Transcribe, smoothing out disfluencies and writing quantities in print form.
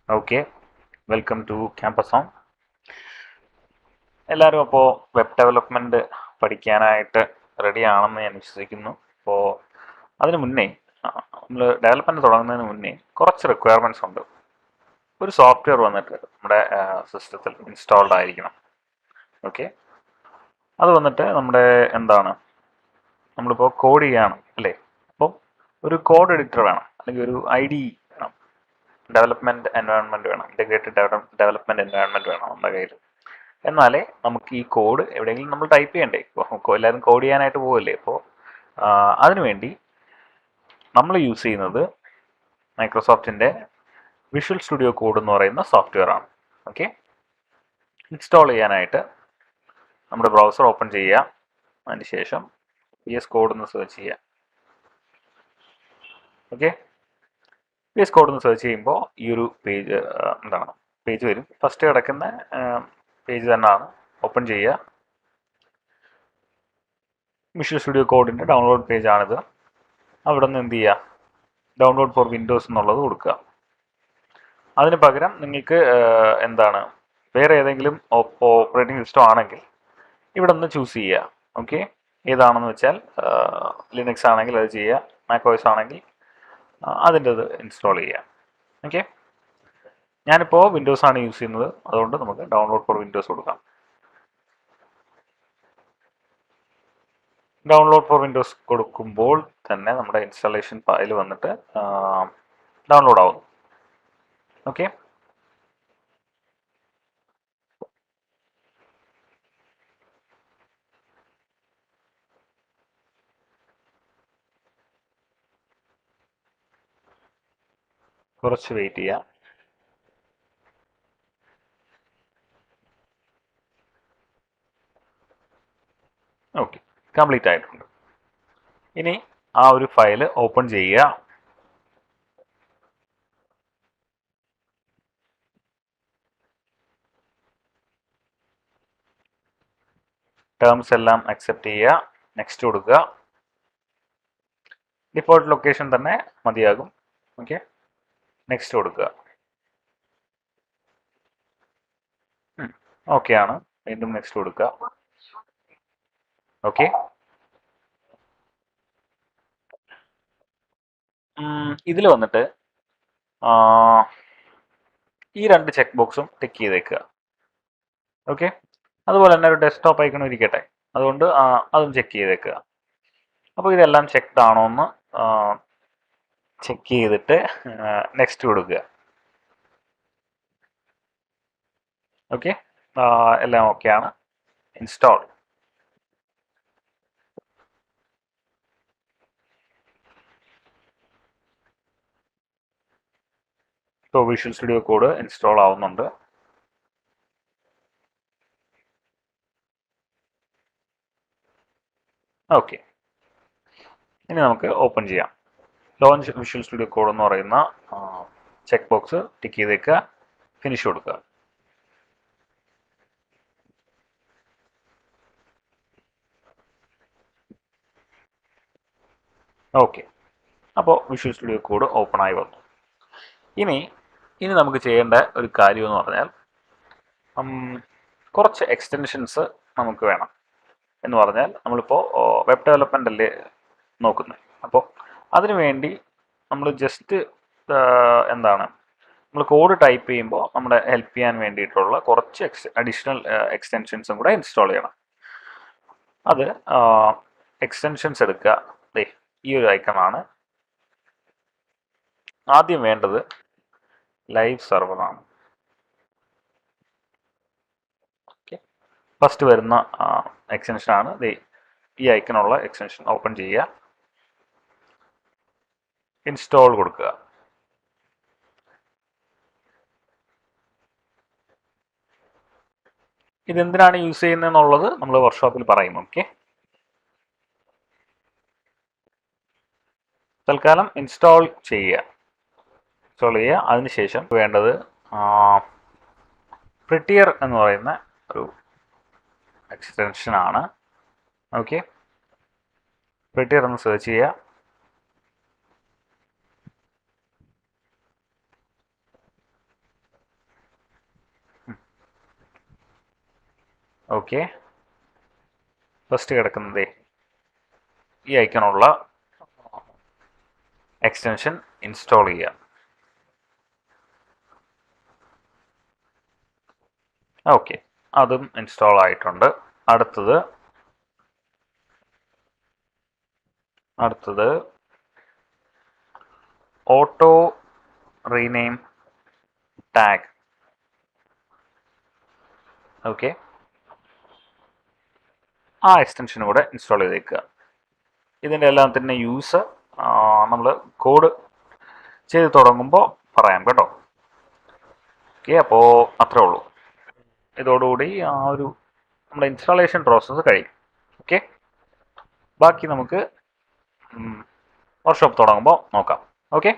Okay, welcome to Campuzon. എല്ലാവരും അപ്പോൾ web development പഠിക്കാനായിട്ട് റെഡി ആണെന്ന് ഞാൻ വിശ്വസിക്കുന്നു. അപ്പോൾ അതിന് മുന്നേ നമ്മൾ ഡെവലപ്മെൻറ്റ് തുടങ്ങുന്നതിന് മുന്നേ കുറച്ച് റിക്വയർമെൻറ്റ്സ് ഉണ്ട്. ഒരു സോഫ്റ്റ്വെയർ വന്നിട്ട് നമ്മുടെ സിസ്റ്റത്തിൽ ഇൻസ്റ്റാൾഡ് ആയിരിക്കണം. ഓക്കെ, അത് വന്നിട്ട് നമ്മുടെ നമ്മളിപ്പോൾ കോഡ് ചെയ്യണം അല്ലേ? അപ്പോൾ ഒരു കോഡ് എഡിറ്റർ വേണം, അല്ലെങ്കിൽ ഒരു ID വേണം, ഡെവലപ്മെൻറ്റ് എൻവയോൺമെൻറ്റ് വേണം, ഇൻ്റഗ്രേറ്റഡ് ഡെവലപ്മെൻറ്റ് എൻവയോൺമെൻറ്റ് വേണം നമ്മുടെ കയ്യിൽ. എന്നാലേ നമുക്ക് ഈ കോഡ് എവിടെയെങ്കിലും നമ്മൾ ടൈപ്പ് ചെയ്യണ്ടേ? ഇപ്പോൾ എല്ലാവരും കോഡ് ചെയ്യാനായിട്ട് പോകല്ലേ? അപ്പോൾ അതിനുവേണ്ടി നമ്മൾ യൂസ് ചെയ്യുന്നത് മൈക്രോസോഫ്റ്റിൻ്റെ വിഷ്വൽ സ്റ്റുഡിയോ കോഡ് എന്ന് പറയുന്ന സോഫ്റ്റ്വെയർ ആണ്. ഓക്കെ, ഇൻസ്റ്റാൾ ചെയ്യാനായിട്ട് നമ്മുടെ ബ്രൗസർ ഓപ്പൺ ചെയ്യുക. അതിനുശേഷം VS കോഡ് എന്ന് സെർച്ച് ചെയ്യുക. ഓക്കെ, VS കോഡ് എന്ന് സെർച്ച് ചെയ്യുമ്പോൾ ഈ ഒരു പേജ് വരും. ഫസ്റ്റ് കിടക്കുന്ന പേജ് തന്നെയാണ്. ഓപ്പൺ ചെയ്യുക. വിഷ്വൽ സ്റ്റുഡിയോ കോഡിൻ്റെ ഡൗൺലോഡ് പേജാണിത്. അവിടെ നിന്ന് എന്ത് ചെയ്യുക? ഡൗൺലോഡ് ഫോർ വിൻഡോസ് എന്നുള്ളത് കൊടുക്കുക. അതിന് പകരം നിങ്ങൾക്ക് വേറെ ഏതെങ്കിലും ഓപ്പറേറ്റിംഗ് സിസ്റ്റം ആണെങ്കിൽ ഇവിടെ നിന്ന് ചൂസ് ചെയ്യുക. ഓക്കെ, ഏതാണെന്ന് വെച്ചാൽ ലിനക്സ് ആണെങ്കിൽ അത് ചെയ്യുക, മാക് ആണെങ്കിൽ അതിൻ്റെത് ഇൻസ്റ്റാൾ ചെയ്യുക. ഓക്കെ, ഞാനിപ്പോൾ വിൻഡോസ് ആണ് യൂസ് ചെയ്യുന്നത്, അതുകൊണ്ട് നമുക്ക് ഡൗൺലോഡ് ഫോർ വിൻഡോസ് കൊടുക്കാം. ഡൗൺലോഡ് ഫോർ വിൻഡോസ് കൊടുക്കുമ്പോൾ തന്നെ നമ്മുടെ ഇൻസ്റ്റാളേഷൻ ഫയൽ വന്നിട്ട് ഡൗൺലോഡ് ആവും. ഓക്കെ, കുറച്ച് വെയിറ്റ് ചെയ്യാം. ഓക്കെ, കംപ്ലീറ്റ് ആയിട്ടുണ്ട്. ഇനി ആ ഒരു ഫയൽ ഓപ്പൺ ചെയ്യുക. ടേംസ് എല്ലാം അക്സെപ്റ്റ് ചെയ്യുക. നെക്സ്റ്റ് കൊടുക്കുക. ഡിഫോൾട്ട് ലൊക്കേഷൻ തന്നെ മതിയാകും. ഓക്കെ, നെക്സ്റ്റ് കൊടുക്കുക. ഓക്കെ ആണ്. വീണ്ടും നെക്സ്റ്റ് കൊടുക്കുക. ഓക്കെ, ഇതിൽ വന്നിട്ട് ഈ രണ്ട് ചെക്ക് ബോക്സും ടിക്ക് ചെയ്തേക്കുക. ഓക്കെ, അതുപോലെ തന്നെ ഒരു ഡെസ്ക്ടോപ്പ് ഐക്കൺ ഇരിക്കട്ടെ, അതുകൊണ്ട് അതും ചെക്ക് ചെയ്തേക്കുക. അപ്പോൾ ഇതെല്ലാം ചെക്ക്ഡ് ആണോ എന്ന് ചെക്ക് ചെയ്തിട്ട് നെക്സ്റ്റ് കൊടുക്കുക. ഓക്കെ, എല്ലാം ഓക്കെ ആണ്. ഇൻസ്റ്റാൾ. ഇപ്പോൾ വിഷ്വൽ സ്റ്റുഡിയോ കോഡ് ഇൻസ്റ്റാൾ ആവുന്നുണ്ട്. ഓക്കെ, ഇനി നമുക്ക് ഓപ്പൺ ചെയ്യാം. ലോഞ്ച് വിഷ്വൽ സ്റ്റുഡിയോ കോഡ് എന്ന് പറയുന്ന ചെക്ക് ബോക്സ് ടിക്ക് ചെയ്തേക്കുക. ഫിനിഷ് കൊടുക്കുക. ഓക്കെ, അപ്പോൾ വിഷ്വൽ സ്റ്റുഡിയോ കോഡ് ഓപ്പൺ ആയി വന്നു. ഇനി നമുക്ക് ചെയ്യേണ്ട ഒരു കാര്യം എന്ന് പറഞ്ഞാൽ കുറച്ച് എക്സ്റ്റൻഷൻസ് നമുക്ക് വേണം. എന്ന് പറഞ്ഞാൽ നമ്മളിപ്പോൾ വെബ് ഡെവലപ്മെൻ്റ് അല്ലേ നോക്കുന്നത്. അപ്പോൾ അതിനു വേണ്ടി നമ്മൾ ജസ്റ്റ് നമ്മൾ കോഡ് ടൈപ്പ് ചെയ്യുമ്പോൾ നമ്മളെ ഹെൽപ്പ് ചെയ്യാൻ വേണ്ടിയിട്ടുള്ള കുറച്ച് അഡീഷണൽ എക്സ്റ്റൻഷൻസും കൂടെ ഇൻസ്റ്റാൾ ചെയ്യണം. അത് എക്സ്റ്റൻഷൻസ് എടുക്കുക. ഈ ഒരു ഐക്കണാണ്. ആദ്യം വേണ്ടത് ലൈവ് സെർവറാണ്. ഓക്കെ, ഫസ്റ്റ് വരുന്ന എക്സ്റ്റൻഷനാണ് ഈ ഐക്കണുള്ള എക്സ്റ്റൻഷൻ. ഓപ്പൺ ചെയ്യുക. ഇൻസ്റ്റാൾ കൊടുക്കുക. ഇതെന്തിനാണ് യൂസ് ചെയ്യുന്നതെന്നുള്ളത് നമ്മൾ വർക്ക്ഷോപ്പിൽ പറയും. ഓക്കെ, തൽക്കാലം ഇൻസ്റ്റാൾ ചെയ്യുക. അതിനുശേഷം വേണ്ടത് പ്രിറ്റിയർ എന്ന് പറയുന്ന ഒരു എക്സ്റ്റൻഷനാണ്. ഓക്കെ, പ്രിറ്റിയർ എന്ന് സെർച്ച് ചെയ്യുക. ഓക്കെ, ഫസ്റ്റ് കിടക്കുന്നതേ ഈ ഐക്കണുള്ള എക്സ്റ്റൻഷൻ ഇൻസ്റ്റാൾ ചെയ്യാം. ഓക്കെ, അതും ഇൻസ്റ്റാൾ ആയിട്ടുണ്ട്. അടുത്തത് ഓട്ടോ റീനെയിം ടാഗ്. ഓക്കെ, ആ എക്സ്റ്റൻഷനും കൂടെ ഇൻസ്റ്റാൾ ചെയ്തേക്കുക. ഇതിൻ്റെ എല്ലാത്തിൻ്റെ യൂസ് നമ്മൾ കോഡ് ചെയ്ത് തുടങ്ങുമ്പോൾ പറയാം കേട്ടോ. ഓക്കെ, അപ്പോൾ അത്രേ ഉള്ളൂ. ഇതോടുകൂടി ആ ഒരു നമ്മുടെ ഇൻസ്റ്റാളേഷൻ പ്രോസസ്സ് കഴിയും. ഓക്കെ, ബാക്കി നമുക്ക് വർക്ക്ഷോപ്പ് തുടങ്ങുമ്പോൾ നോക്കാം. ഓക്കെ.